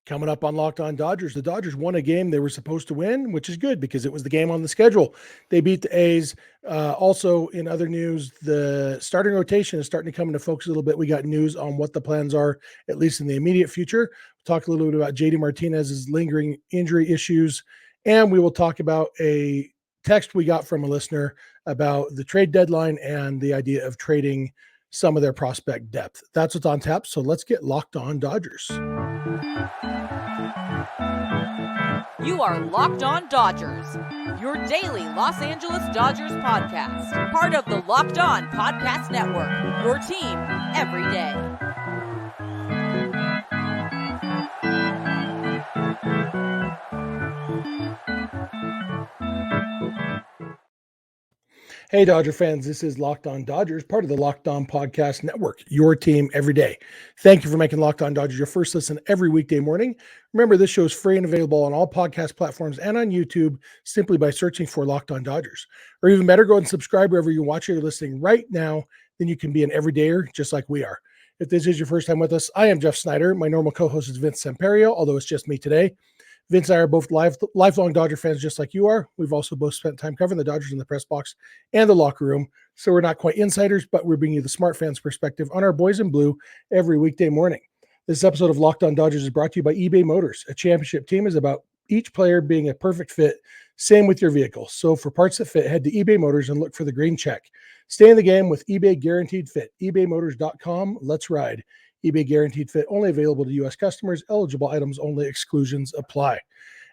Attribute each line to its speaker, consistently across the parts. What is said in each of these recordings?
Speaker 1: Coming up on Locked On Dodgers, the Dodgers won a game they were supposed to win, which is good because it was the game on the schedule. They beat the A's. Also, in other news, the starting rotation is starting to come into focus a little bit. We got news on what the plans are, at least in the immediate future. We'll talk a little bit about JD Martinez's lingering injury issues, and we will talk about a text we got from a listener about the trade deadline and the idea of trading some of their prospect depth. That's what's on tap. So let's get Locked On Dodgers.
Speaker 2: You are Locked On Dodgers, your daily Los Angeles Dodgers podcast. Part of the Locked On Podcast Network, your team every day.
Speaker 1: Hey, Dodger fans, this is Locked On Dodgers, part of the Locked On Podcast Network, your team every day. Thank you for making Locked On Dodgers your first listen every weekday morning. Remember, this show is free and available on all podcast platforms and on YouTube simply by searching for Locked On Dodgers. Or even better, go and subscribe wherever you watch or listening right now. Then you can be an everydayer just like we are. If this is your first time with us, I am Jeff Snider. My normal co-host is Vince Samperio, although it's just me today. Vince and I are both lifelong Dodger fans just like you are. We've also both spent time covering the Dodgers in the press box and the locker room, so we're not quite insiders, but we're bringing you the smart fans perspective on our boys in blue every weekday morning. This episode of Locked On Dodgers is brought to you by eBay Motors. A championship team is about each player being a perfect fit. Same with your vehicle. So for parts that fit, head to eBay Motors and look for the green check. Stay in the game with eBay Guaranteed Fit. ebaymotors.com. Let's ride. eBay Guaranteed Fit, only available to U.S. customers. Eligible items only. Exclusions apply.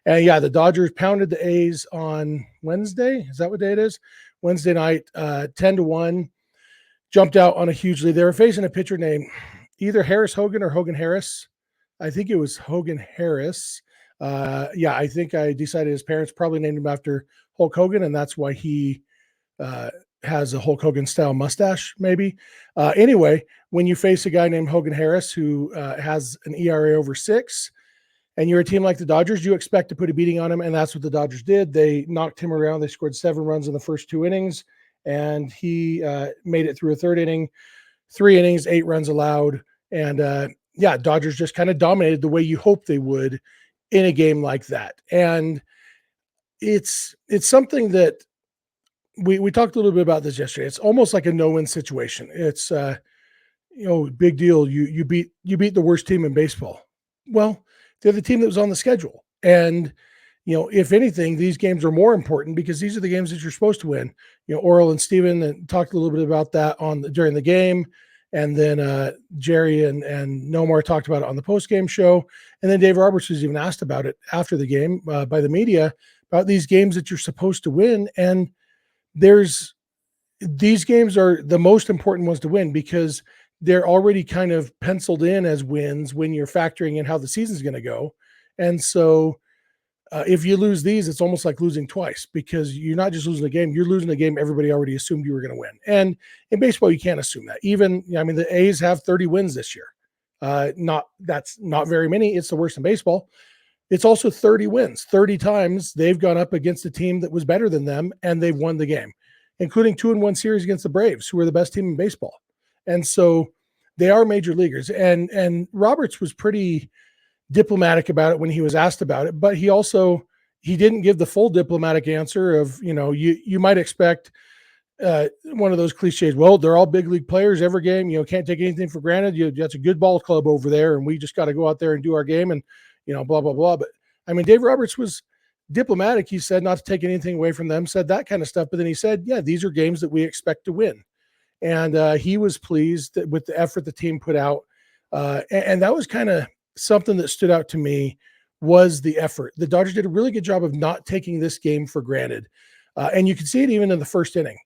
Speaker 1: And yeah, the Dodgers pounded the A's on Wednesday. Is that what day it is? Wednesday night, 10-1. Jumped out on a huge lead. They were facing a pitcher named either Harris Hogan or Hogan Harris. I think it was Hogan Harris. I think I decided his parents probably named him after Hulk Hogan, and that's why he has a Hulk Hogan style mustache, maybe. Anyway, when you face a guy named Hogan Harris who has an ERA over 6, and you're a team like the Dodgers, you expect to put a beating on him, and that's what the Dodgers did. They knocked him around. They scored 7 runs in the first 2 innings, and he made it through a 3rd inning, 3 innings, 8 runs allowed. And Dodgers just kind of dominated the way you hope they would in a game like that. And it's something that we talked a little bit about this yesterday. It's almost like a no-win situation. It's big deal. You beat the worst team in baseball. Well, they're the team that was on the schedule. And, if anything, these games are more important because these are the games that you're supposed to win. Oral and Steven talked a little bit about that during the game. And then Jerry and Nomar talked about it on the post-game show. And then Dave Roberts was even asked about it after the game by the media about these games that you're supposed to win. And these games are the most important ones to win because they're already kind of penciled in as wins when you're factoring in how the season's going to go. And so if you lose these, it's almost like losing twice because you're not just losing a game, you're losing a game everybody already assumed you were going to win. And in baseball, you can't assume that. The A's have 30 wins this year. That's not very many. It's the worst in baseball. It's also 30 wins. 30 times they've gone up against a team that was better than them, and they've won the game, including 2-1 series against the Braves, who are the best team in baseball. And so they are major leaguers. And Roberts was pretty diplomatic about it when he was asked about it, but he didn't give the full diplomatic answer of, you might expect one of those cliches. Well, they're all big league players every game, can't take anything for granted. That's a good ball club over there. And we just got to go out there and do our game and, blah, blah, blah. But Dave Roberts was diplomatic. He said not to take anything away from them, said that kind of stuff. But then he said, yeah, these are games that we expect to win. And he was pleased with the effort the team put out. And that was kind of something that stood out to me was the effort. The Dodgers did a really good job of not taking this game for granted. And you could see it even in the first inning.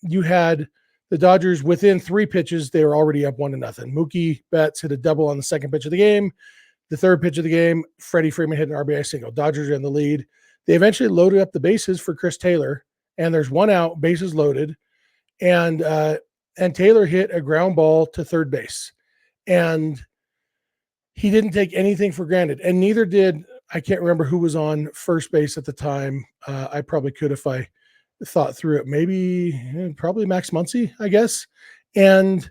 Speaker 1: You had the Dodgers within 3 pitches. They were already up 1-0. Mookie Betts hit a double on the 2nd pitch of the game. The 3rd pitch of the game, Freddie Freeman hit an RBI single. Dodgers are in the lead. They eventually loaded up the bases for Chris Taylor, and there's 1 out, bases loaded. And Taylor hit a ground ball to 3rd base. And he didn't take anything for granted. And neither did, I can't remember who was on first base at the time. I probably could if I thought through it. Probably Max Muncy, I guess. And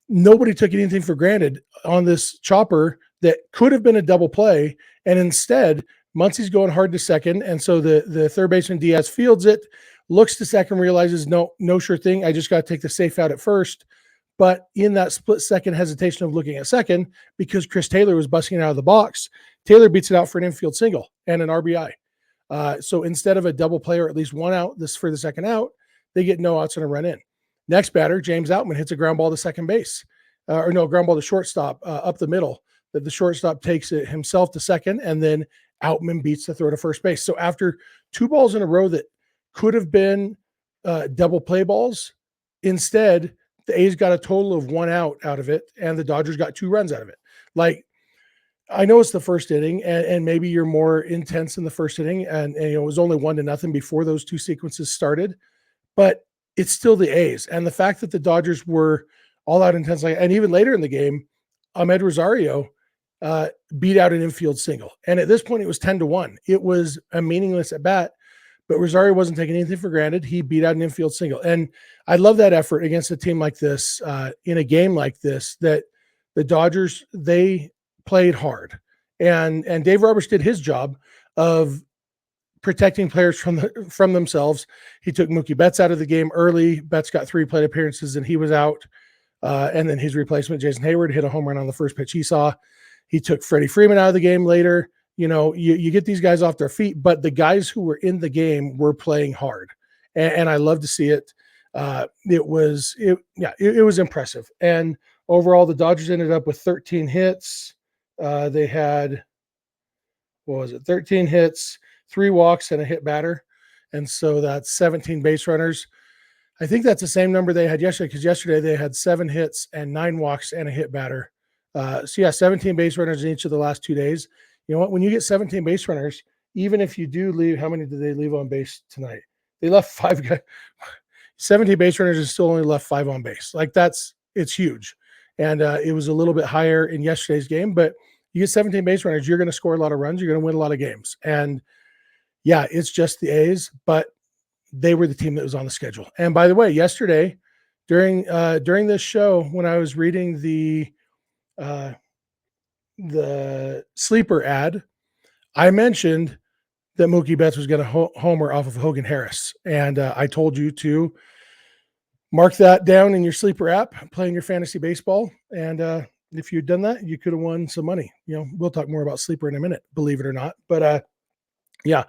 Speaker 1: nobody took anything for granted on this chopper. that could have been a double play. And instead, Muncie's going hard to second. And so the third baseman Diaz fields it, looks to second, realizes no sure thing. I just got to take the safe out at first. But in that split second hesitation of looking at second, because Chris Taylor was busting it out of the box, Taylor beats it out for an infield single and an RBI. So instead of a double play or at least one out for the second out, they get no outs and a run in. Next batter, James Outman hits a ground ball to second base, ground ball to shortstop up the middle. That the shortstop takes it himself to second, and then Outman beats the throw to first base. So after 2 balls in a row that could have been double play balls, instead the A's got a total of 1 out of it, and the Dodgers got 2 runs out of it. Like, I know it's the first inning, and maybe you're more intense in the first inning, and it was only 1-0 before those 2 sequences started, but it's still the A's. And the fact that the Dodgers were all out intense, and even later in the game, Ahmed Rosario beat out an infield single. And at this point, it was 10-1. It was a meaningless at bat, but Rosario wasn't taking anything for granted. He beat out an infield single. And I love that effort against a team like this, in a game like this, that the Dodgers, they played hard. And Dave Roberts did his job of protecting players from themselves. He took Mookie Betts out of the game early. Betts got 3 plate appearances and he was out. And then his replacement, Jason Hayward, hit a home run on the first pitch he saw. He took Freddie Freeman out of the game later. You get these guys off their feet, but the guys who were in the game were playing hard. And I love to see it. It was impressive. And overall, the Dodgers ended up with 13 hits. They had, 13 hits, 3 walks, and a hit batter. And so that's 17 base runners. I think that's the same number they had yesterday, because yesterday they had 7 hits and 9 walks and a hit batter. 17 base runners in each of the last 2 days. You know what? When you get 17 base runners, even if you do leave, how many did they leave on base tonight? They left 5 guys. 17 base runners and still only left 5 on base. Like, it's huge. And it was a little bit higher in yesterday's game, but you get 17 base runners, you're going to score a lot of runs. You're going to win a lot of games. And yeah, it's just the A's, but they were the team that was on the schedule. And by the way, yesterday during this show, when I was reading the sleeper ad, I mentioned that Mookie Betts was going to homer off of Hogan Harris. And I told you to mark that down in your sleeper app, playing your fantasy baseball. And if you'd done that, you could have won some money. We'll talk more about sleeper in a minute, believe it or not. But yeah,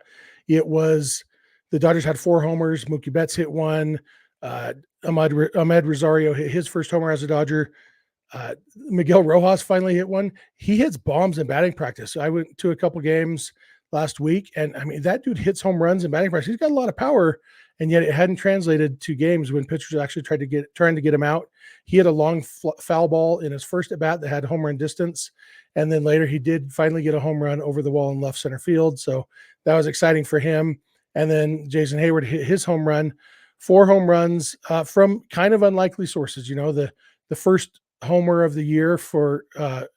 Speaker 1: it was, the Dodgers had 4 homers. Mookie Betts hit 1. Ahmed Rosario hit his first homer as a Dodger. Miguel Rojas finally hit 1. He hits bombs in batting practice. I went to a couple games last week, and I mean, that dude hits home runs in batting practice. He's got a lot of power, and yet it hadn't translated to games when pitchers actually trying to get him out. He had a long foul ball in his first at bat that had home run distance, and then later he did finally get a home run over the wall in left center field. So that was exciting for him. And then Jason Hayward hit his home run, 4 home runs from kind of unlikely sources. The first homer of the year for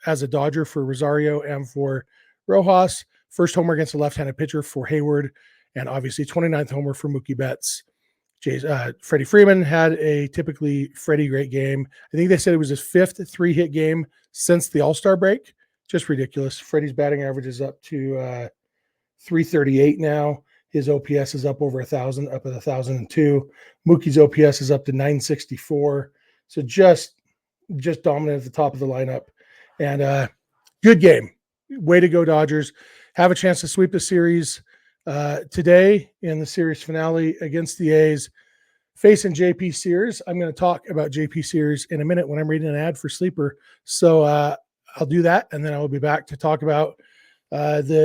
Speaker 1: as a Dodger for Rosario and for Rojas, first homer against a left-handed pitcher for Hayward, and obviously 29th homer for Mookie Betts. Freddie Freeman had a typically Freddie great game. I think they said it was his 5th 3-hit game since the All-Star break. Just ridiculous. Freddie's batting average is up to 338 now. His OPS is up over 1,000, up at 1,002. Mookie's OPS is up to 964. So just dominant at the top of the lineup. And good game. Way to go, Dodgers. Have a chance to sweep the series today in the series finale against the A's, facing JP Sears. I'm going to talk about JP Sears in a minute when I'm reading an ad for Sleeper. So I'll do that, and then I will be back to talk about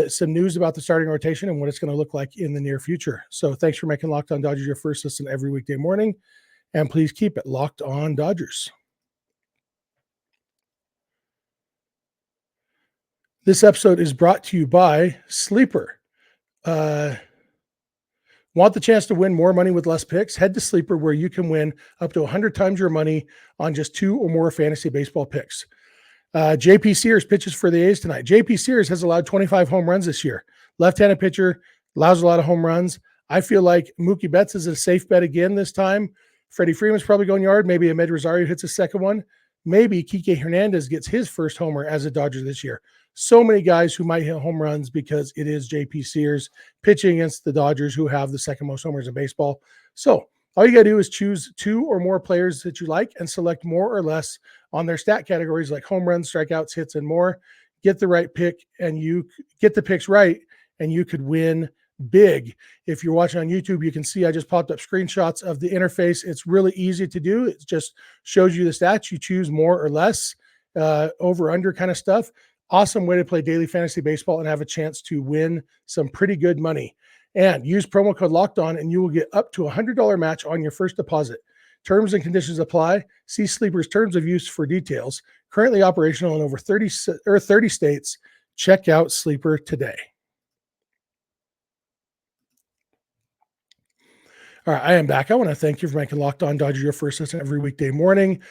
Speaker 1: some news about the starting rotation and what it's going to look like in the near future. So thanks for making Locked On Dodgers your first listen every weekday morning, and please keep it Locked On Dodgers. This episode is brought to you by Sleeper. Want the chance to win more money with less picks? Head to Sleeper, where you can win up to 100 times your money on just 2 or more fantasy baseball picks. JP Sears pitches for the A's tonight. JP Sears has allowed 25 home runs this year. Left-handed pitcher, allows a lot of home runs. I feel like Mookie Betts is a safe bet again this time. Freddie Freeman's probably going yard. Maybe Ahmed Rosario hits a second one. maybe Kike Hernandez gets his first homer as a Dodger this year. So many guys who might hit home runs because it is JP Sears pitching against the Dodgers, who have the second most homers in baseball. So all you got to do is choose 2 or more players that you like and select more or less on their stat categories like home runs, strikeouts, hits, and more. Get the right pick, and you get the picks right, and you could win big. If you're watching on YouTube, you can see I just popped up screenshots of the interface. It's really easy to do. It just shows you the stats. You choose more or less, over, under kind of stuff. Awesome way to play daily fantasy baseball and have a chance to win some pretty good money. And use promo code Locked On, and you will get up to $100 match on your first deposit. Terms and conditions apply. See Sleeper's terms of use for details. Currently operational in over 30 states. Check out Sleeper today. All right, I am back. I want to thank you for making Locked On Dodgers your first listen every weekday morning.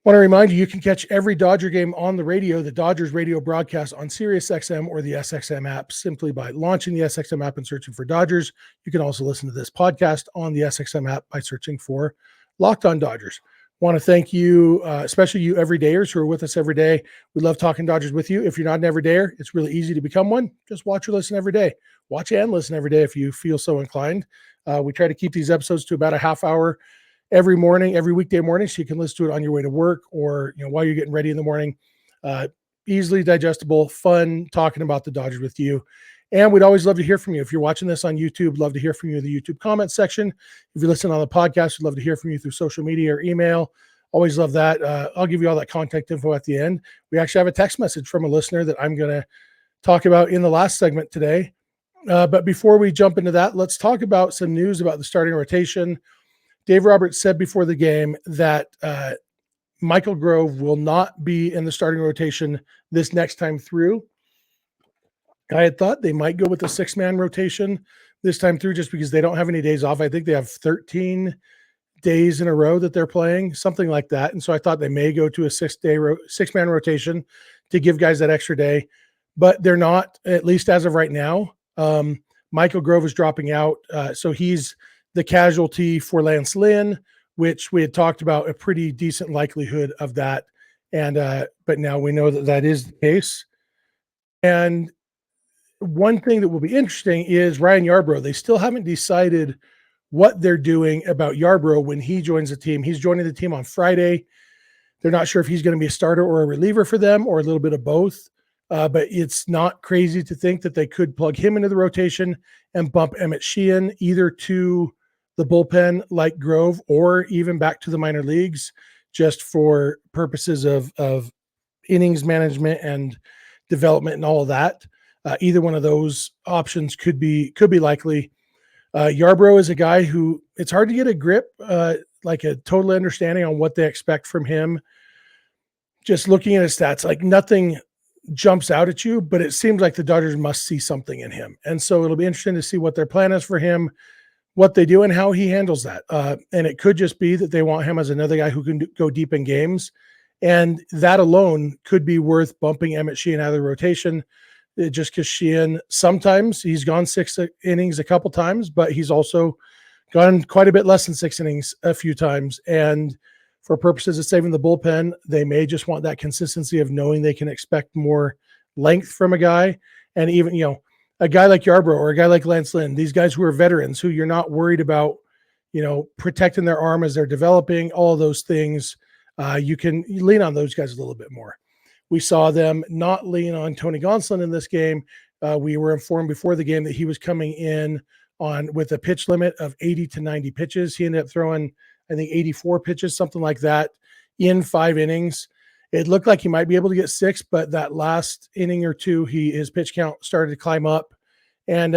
Speaker 1: Want to remind you, you can catch every Dodger game on the radio, the Dodgers radio broadcast on SiriusXM or the SXM app, simply by launching the SXM app and searching for Dodgers. You can also listen to this podcast on the SXM app by searching for Locked On Dodgers. Want to thank you, especially you everydayers who are with us every day. We love talking Dodgers with you. If you're not an everydayer, it's really easy to become one. Just watch or listen every day. Watch and listen every day if you feel so inclined. We try to keep these episodes to about a half hour every morning, every weekday morning, so you can listen to it on your way to work or while you're getting ready in the morning. Easily digestible, fun talking about the Dodgers with you. And we'd always love to hear from you. If you're watching this on YouTube, love to hear from you in the YouTube comments section. If you listen on the podcast, we'd love to hear from you through social media or email. Always love that. I'll give you all that contact info at the end. We actually have a text message from a listener that I'm going to talk about in the last segment today. But before we jump into that, let's talk about some news about the starting rotation. Dave Roberts said before the game that Michael Grove will not be in the starting rotation this next time through. I had thought they might go with the 6-man rotation this time through just because they don't have any days off. I think they have 13 days in a row that they're playing, something like that. And so I thought they may go to a 6-man rotation to give guys that extra day, but they're not, at least as of right now. Michael Grove is dropping out. So he's the casualty for Lance Lynn, which we had talked about a pretty decent likelihood of that. And, but now we know that that is the case. And one thing that will be interesting is Ryan Yarbrough. They still haven't decided what they're doing about Yarbrough when he joins the team. He's joining the team on Friday. They're not sure if he's going to be a starter or a reliever for them or a little bit of both. But it's not crazy to think that they could plug him into the rotation and bump Emmet Sheehan either to the bullpen like Grove or even back to the minor leagues just for purposes of innings management and development and all of that. Either one of those options could be likely. Yarbrough is a guy who it's hard to get a grip, like a total understanding on what they expect from him. Just looking at his stats, like nothing jumps out at you, but it seems like the Dodgers must see something in him. And so it'll be interesting to see what their plan is for him, what they do and how he handles that. And it could just be that they want him as another guy who can go deep in games. And that alone could be worth bumping Emmet Sheehan out of the rotation. Just because Sheehan, sometimes he's gone 6 innings a couple times, but he's also gone quite a bit less than 6 innings a few times. And for purposes of saving the bullpen, they may just want that consistency of knowing they can expect more length from a guy. And even, a guy like Yarbrough or a guy like Lance Lynn, these guys who are veterans who you're not worried about, protecting their arm as they're developing, all of those things, you can lean on those guys a little bit more. We saw them not lean on Tony Gonsolin in this game. We were informed before the game that he was coming in with a pitch limit of 80 to 90 pitches. He ended up throwing, I think, 84 pitches, something like that, in 5 innings. It looked like he might be able to get 6, but that last inning or two, his pitch count started to climb up. And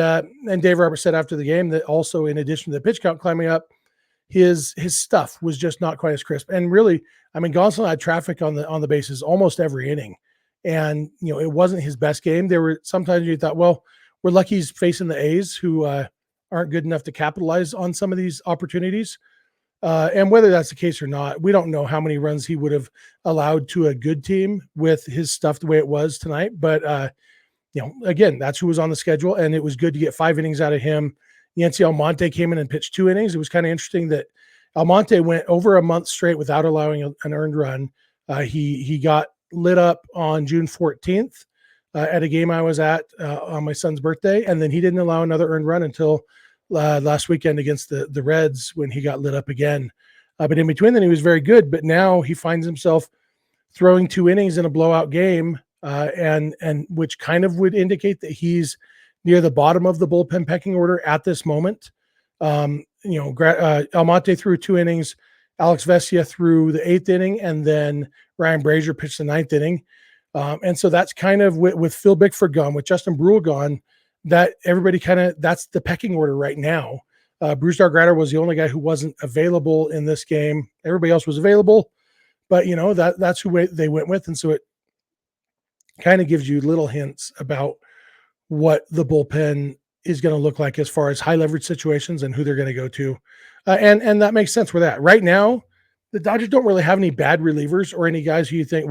Speaker 1: Dave Roberts said after the game that also, in addition to the pitch count climbing up, his stuff was just not quite as crisp. And really, Gonsolin had traffic on the bases almost every inning. And, it wasn't his best game. There were sometimes you thought, well, we're lucky he's facing the A's who aren't good enough to capitalize on some of these opportunities. And whether that's the case or not, we don't know how many runs he would have allowed to a good team with his stuff the way it was tonight. But, again, that's who was on the schedule. And it was good to get 5 innings out of him. Yancy Almonte came in and pitched 2 innings. It was kind of interesting that Almonte went over a month straight without allowing an earned run. He got lit up on June 14th at a game I was at on my son's birthday, and then he didn't allow another earned run until last weekend against the Reds when he got lit up again. But in between then, he was very good. But now he finds himself throwing 2 innings in a blowout game, and which kind of would indicate that he's near the bottom of the bullpen pecking order at this moment. Almonte threw 2 innings, Alex Vesia threw the 8th inning, and then Ryan Brazier pitched the 9th inning. And so that's kind of with Phil Bickford gone, with Justin Brule gone, that everybody that's the pecking order right now. Bruce Dargratter was the only guy who wasn't available in this game. Everybody else was available, but that's who they went with. And so it kind of gives you little hints about what the bullpen is going to look like as far as high leverage situations and who they're going to go to. And that makes sense with that. Right now, the Dodgers don't really have any bad relievers or any guys who you think,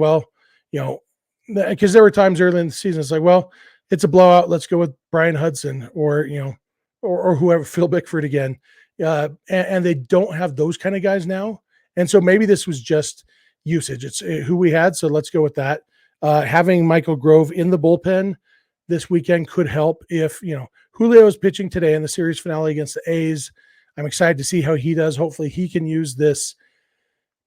Speaker 1: because there were times early in the season, it's like, well, it's a blowout. Let's go with Brian Hudson or whoever, Phil Bickford again. And they don't have those kind of guys now. And so maybe this was just usage. It's who we had. So let's go with that. Having Michael Grove in the bullpen this weekend could help if, Julio is pitching today in the series finale against the A's. I'm excited to see how he does. Hopefully he can use this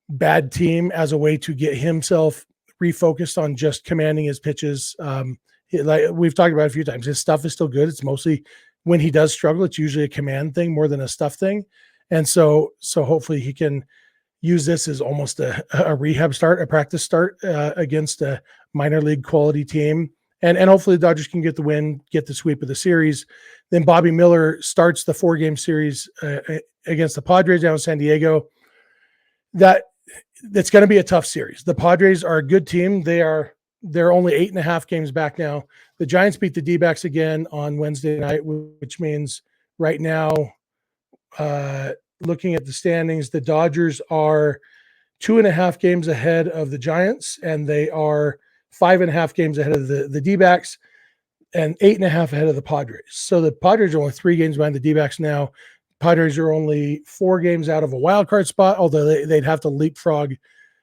Speaker 1: bad team as a way to get himself refocused on just commanding his pitches. Like we've talked about a few times, his stuff is still good. It's mostly when he does struggle, it's usually a command thing more than a stuff thing. And so hopefully he can use this as almost a rehab start, a practice start against a minor league quality team. And hopefully the Dodgers can get the win, get the sweep of the series. Then Bobby Miller starts the 4-game series against the Padres down in San Diego. That's going to be a tough series. The Padres are a good team. They're only 8.5 games back now. The Giants beat the D-backs again on Wednesday night, which means right now, looking at the standings, the Dodgers are 2.5 games ahead of the Giants, and they are 5.5 games ahead of the D-backs and 8.5 ahead of the Padres. So the Padres are only 3 games behind the D-backs now. Padres are only 4 games out of a wild card spot, although they'd have to leapfrog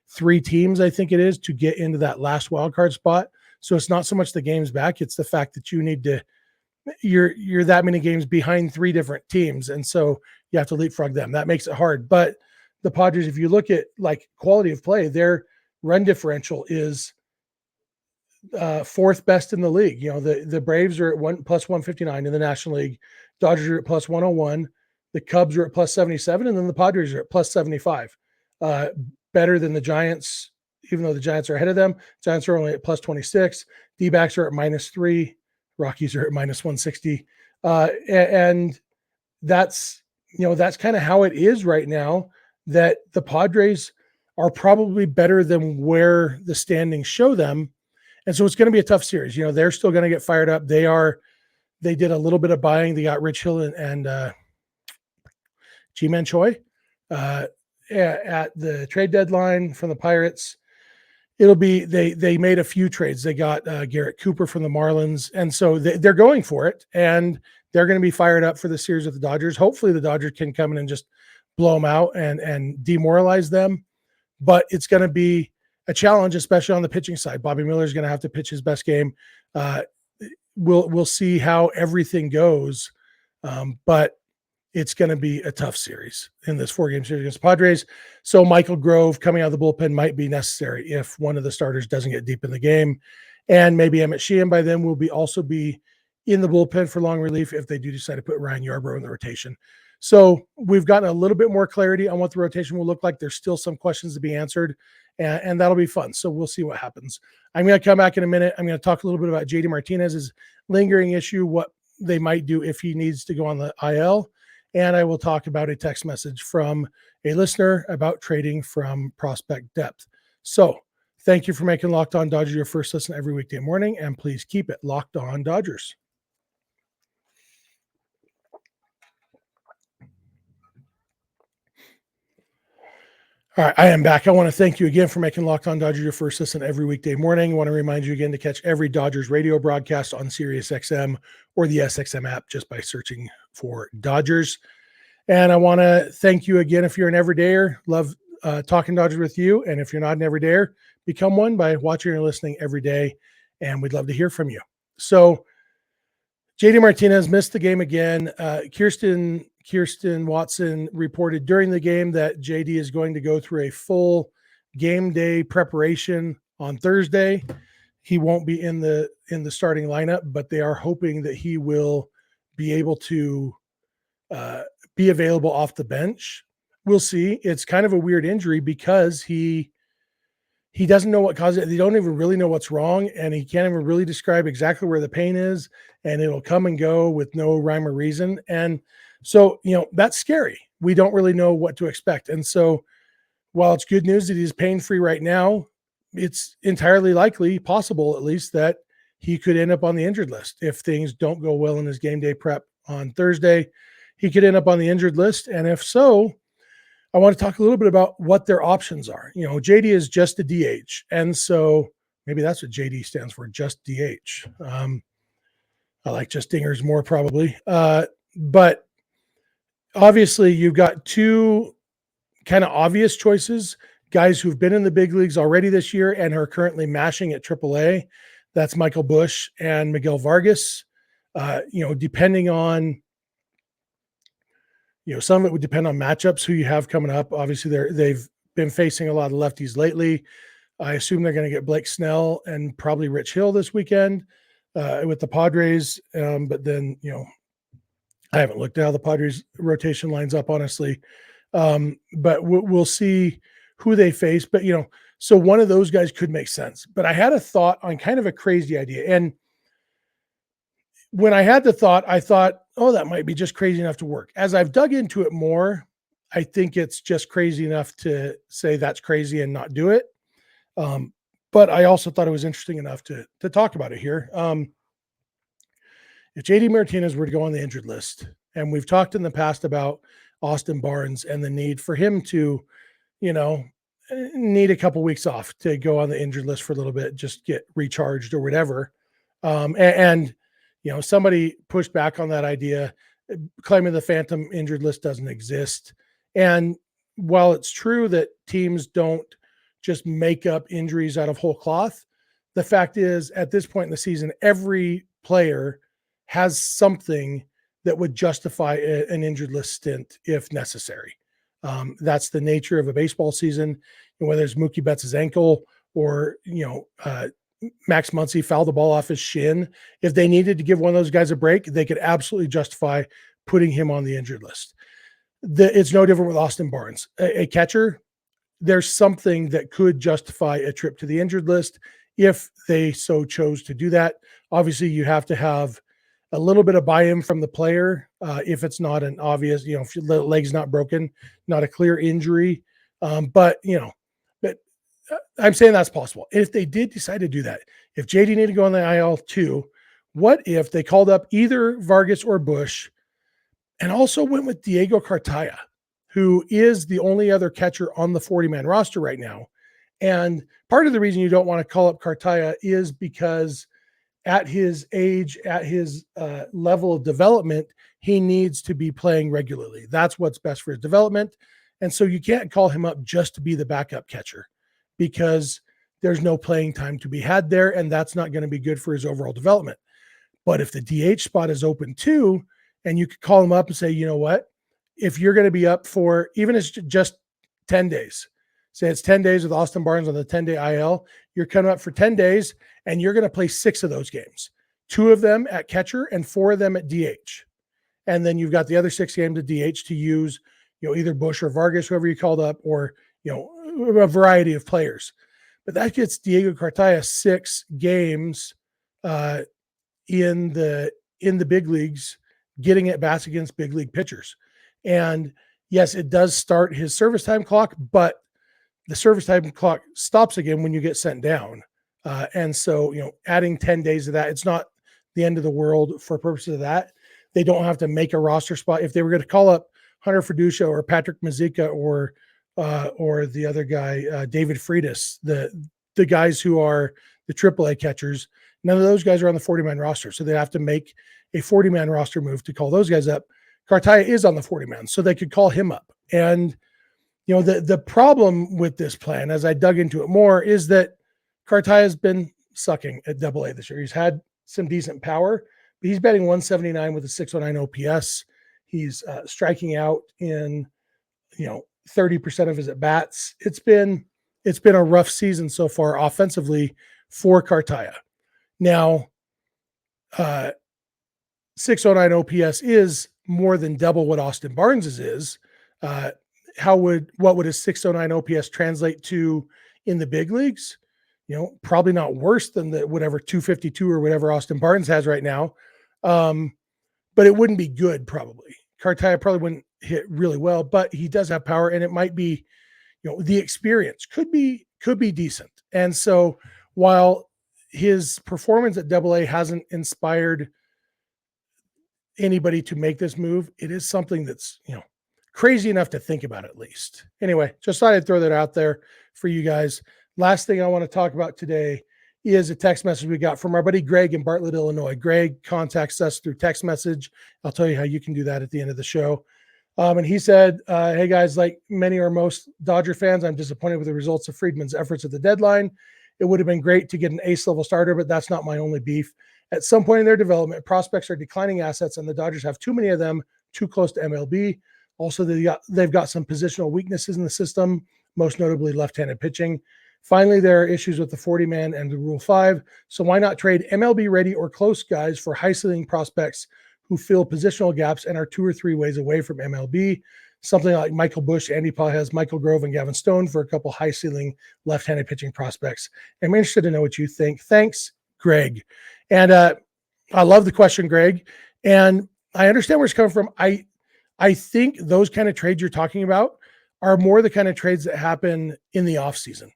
Speaker 1: 3 teams, I think it is, to get into that last wild card spot. So it's not so much the games back, it's the fact that you're that many games behind 3 different teams. And so you have to leapfrog them. That makes it hard. But the Padres, if you look at like quality of play, their run differential is 4th best in the league. The Braves are at plus 159 in the National League. Dodgers are at plus 101. The Cubs are at plus 77, and then the Padres are at plus 75. Better than the Giants, even though the Giants are ahead of them. Giants are only at plus 26. D-backs are at -3. Rockies are at minus 160. And that's kind of how it is right now, that the Padres are probably better than where the standings show them. And so it's going to be a tough series. They're still going to get fired up. They did a little bit of buying. They got Rich Hill and Ji-Man Choi at the trade deadline from the Pirates. It'll be, they made a few trades. They got Garrett Cooper from the Marlins. And so they're going for it, and they're going to be fired up for the series with the Dodgers. Hopefully the Dodgers can come in and just blow them out and demoralize them. But it's going to be a challenge, especially on the pitching side. Bobby Miller is going to have to pitch his best game. We'll see how everything goes. But it's going to be a tough series in this 4-game series against the Padres. So Michael Grove coming out of the bullpen might be necessary if one of the starters doesn't get deep in the game. And maybe Emmet Sheehan by then will also be in the bullpen for long relief if they do decide to put Ryan Yarbrough in the rotation. So we've gotten a little bit more clarity on what the rotation will look like. There's still some questions to be answered, and that'll be fun. So we'll see what happens. I'm going to come back in a minute. I'm going to talk a little bit about JD Martinez's lingering issue, what they might do if he needs to go on the IL. And I will talk about a text message from a listener about trading from prospect depth. So thank you for making Locked On Dodgers your first listen every weekday morning, and please keep it Locked On Dodgers. All right, I am back. I want to thank you again for making Locked On Dodgers your first listen every weekday morning. I want to remind you again to catch every Dodgers radio broadcast on SiriusXM or the SXM app just by searching for Dodgers. And I want to thank you again if you're an everydayer. Love talking Dodgers with you. And if you're not an everydayer, become one by watching or listening every day, and we'd love to hear from you. So JD Martinez missed the game again. Kirsten Watson reported during the game that JD is going to go through a full game day preparation on Thursday. He won't be in the starting lineup, but they are hoping that he will be able to be available off the bench. We'll see. It's kind of a weird injury because he doesn't know what caused it. They don't even really know what's wrong, and he can't even really describe exactly where the pain is, and it'll come and go with no rhyme or reason. And so, that's scary. We don't really know what to expect. And so while it's good news that he's pain-free right now, it's entirely likely, possible at least, that he could end up on the injured list. If things don't go well in his game day prep on Thursday, he could end up on the injured list. And if so, I want to talk a little bit about what their options are. JD is just a DH. And so maybe that's what JD stands for, just DH. I like just dingers more probably. But obviously you've got two kind of obvious choices, guys who've been in the big leagues already this year and are currently mashing at AAA. That's Michael Busch and Miguel Vargas. Depending on, some of it would depend on matchups, who you have coming up. Obviously, they've been facing a lot of lefties lately. I assume they're going to get Blake Snell and probably Rich Hill this weekend with the Padres. But then, I haven't looked at how the Padres rotation lines up, honestly. But we'll see who they face. But, so one of those guys could make sense. But I had a thought on kind of a crazy idea. And when I had the thought, I thought, oh, that might be just crazy enough to work. As I've dug into it more, I think it's just crazy enough to say that's crazy and not do it. But I also thought it was interesting enough to talk about it here. If JD Martinez were to go on the injured list, and we've talked in the past about Austin Barnes and the need for him to, need a couple weeks off to go on the injured list for a little bit, just get recharged or whatever. Somebody pushed back on that idea, claiming the phantom injured list doesn't exist. And while it's true that teams don't just make up injuries out of whole cloth, the fact is, at this point in the season, every player has something that would justify an injured list stint if necessary. That's the nature of a baseball season. And whether it's Mookie Betts' ankle or, Max Muncy fouled the ball off his shin, if they needed to give one of those guys a break, they could absolutely justify putting him on the injured list. It's no different with Austin Barnes. A catcher, there's something that could justify a trip to the injured list if they so chose to do that. Obviously, you have to have a little bit of buy-in from the player. If it's not an obvious, if your leg's not broken, not a clear injury. But I'm saying that's possible. If they did decide to do that, if JD needed to go on the IL too, what if they called up either Vargas or Busch and also went with Diego Cartaya, who is the only other catcher on the 40-man roster right now? And part of the reason you don't want to call up Cartaya is because at his age, at his level of development, he needs to be playing regularly. That's what's best for his development. And so you can't call him up just to be the backup catcher, because there's no playing time to be had there, and that's not going to be good for his overall development. But if the DH spot is open too, and you could call him up and say, you know what, if you're going to be up for, even if it's just 10 days, say it's 10 days with Austin Barnes on the 10-day IL, you're coming up for 10 days, and you're going to play 6 of those games, 2 of them at catcher and 4 of them at DH. And then you've got the other 6 games at DH to use, either Busch or Vargas, whoever you called up, or, a variety of players. But that gets Diego Cartaya 6 games in the big leagues, getting at bats against big league pitchers. And yes, it does start his service time clock, but the service time clock stops again when you get sent down. And so, adding 10 days of that, it's not the end of the world for purposes of that. They don't have to make a roster spot. If they were going to call up Hunter Fiducia or Patrick Mazeika or the other guy, David Freitas, the guys who are the AAA catchers, none of those guys are on the 40-man roster. So they have to make a 40-man roster move to call those guys up. Cartaya is on the 40-man, so they could call him up. And The problem with this plan, as I dug into it more, is that Cartaya has been sucking at AA this year. He's had some decent power, but he's batting 179 with a 609 OPS. He's striking out in 30% of his at bats. It's been a rough season so far offensively for Cartaya. Now, 609 OPS is more than double what Austin Barnes's is. What would a 609 OPS translate to in the big leagues? Probably not worse than the whatever 252 or whatever Austin Barnes has right now. But it wouldn't be good probably. Cartaya probably wouldn't hit really well, but he does have power, and it might be, the experience could be decent. And so while his performance at AA hasn't inspired anybody to make this move, it is something that's, crazy enough to think about at least. Anyway, just thought I'd throw that out there for you guys. Last thing I want to talk about today is a text message we got from our buddy Greg in Bartlett, Illinois. Greg contacts us through text message. I'll tell you how you can do that at the end of the show. And he said, hey guys, like many or most Dodger fans, I'm disappointed with the results of Freeman's efforts at the deadline. It would have been great to get an ace level starter, but that's not my only beef. At some point in their development, prospects are declining assets, and the Dodgers have too many of them, too close to MLB. Also, they've got some positional weaknesses in the system, most notably left-handed pitching. Finally, there are issues with the 40-man and the Rule 5. So why not trade MLB-ready or close guys for high-ceiling prospects who fill positional gaps and are 2 or 3 ways away from MLB? Something like Michael Busch, Andy Pages, Michael Grove, and Gavin Stone for a couple high-ceiling left-handed pitching prospects. I'm interested to know what you think. Thanks, Greg. And I love the question, Greg. And I understand where it's coming from. I think those kind of trades you're talking about are more the kind of trades that happen in the offseason.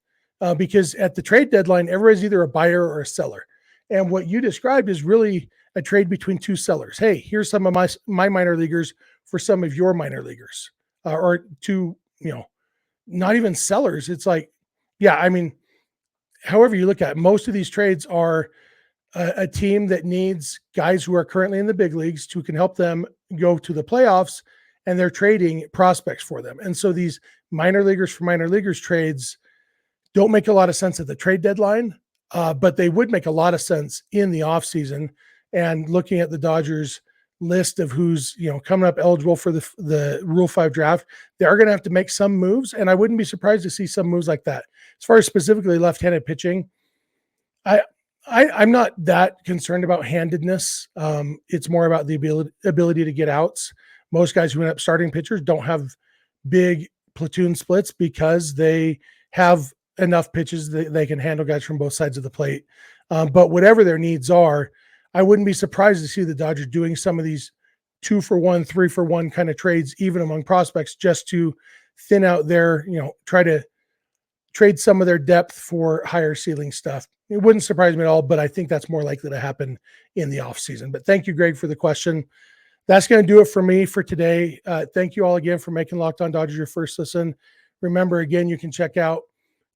Speaker 1: Because at the trade deadline, everybody's either a buyer or a seller. And what you described is really a trade between 2 sellers. Hey, here's some of my minor leaguers for some of your minor leaguers. Or 2, not even sellers. It's like, however you look at it, most of these trades are a team that needs guys who are currently in the big leagues who can help them go to the playoffs, and they're trading prospects for them. And so these minor leaguers for minor leaguers trades don't make a lot of sense at the trade deadline, but they would make a lot of sense in the offseason. And looking at the Dodgers list of who's coming up eligible for the Rule 5 draft, they are going to have to make some moves, and I wouldn't be surprised to see some moves like that. As far as specifically left-handed pitching, I'm not that concerned about handedness. It's more about the ability to get outs. Most guys who end up starting pitchers don't have big platoon splits because they have enough pitches that they can handle guys from both sides of the plate. But whatever their needs are, I wouldn't be surprised to see the Dodgers doing some of these 2-for-1, 3-for-1 kind of trades, even among prospects, just to thin out their, try to trade some of their depth for higher ceiling stuff. It wouldn't surprise me at all, but I think that's more likely to happen in the offseason. But thank you, Greg, for the question. That's going to do it for me for today. Thank you all again for making Locked On Dodgers your first listen. Remember, again, you can check out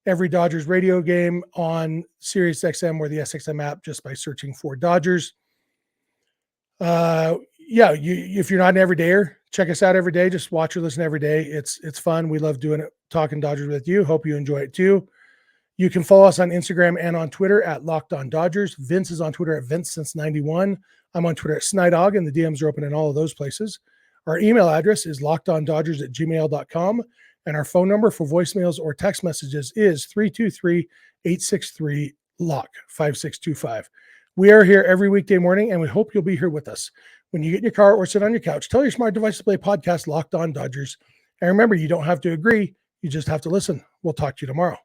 Speaker 1: every Dodgers radio game on SiriusXM or the SXM app just by searching for Dodgers. If you're not an everydayer, check us out every day. Just watch or listen every day. It's fun. We love doing it, talking Dodgers with you. Hope you enjoy it too. You can follow us on Instagram and on Twitter at Locked On Dodgers. Vince is on Twitter at Vince since 91. I'm on Twitter at Snidog, and the DMs are open in all of those places. Our email address is lockedondodgers@gmail.com, and our phone number for voicemails or text messages is 323-863-LOCK-5625. We are here every weekday morning, and we hope you'll be here with us. When you get in your car or sit on your couch, tell your smart device to play podcast Locked On Dodgers. And remember, you don't have to agree. You just have to listen. We'll talk to you tomorrow.